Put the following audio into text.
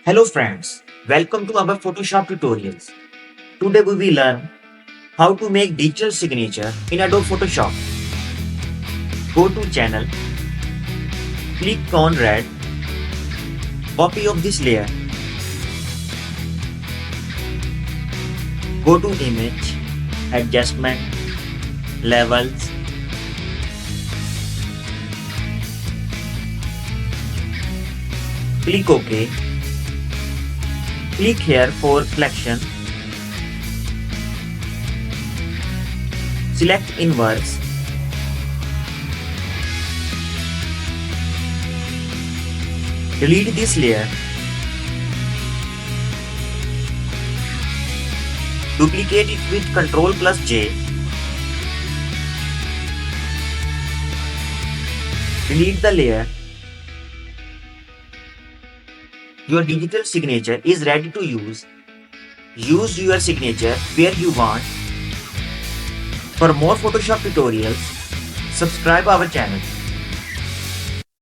Hello friends, welcome to our Photoshop tutorials. Today we will learn how to make digital signature in Adobe Photoshop. Go to channel, click on red, copy of this layer. Go to image, adjustment, levels. Click OK. Click here for selection. Select inverse. Delete this layer. Duplicate it with Ctrl+J. Delete the layer. Your digital signature is ready to use. Use your signature where you want. For more Photoshop tutorials, subscribe our channel.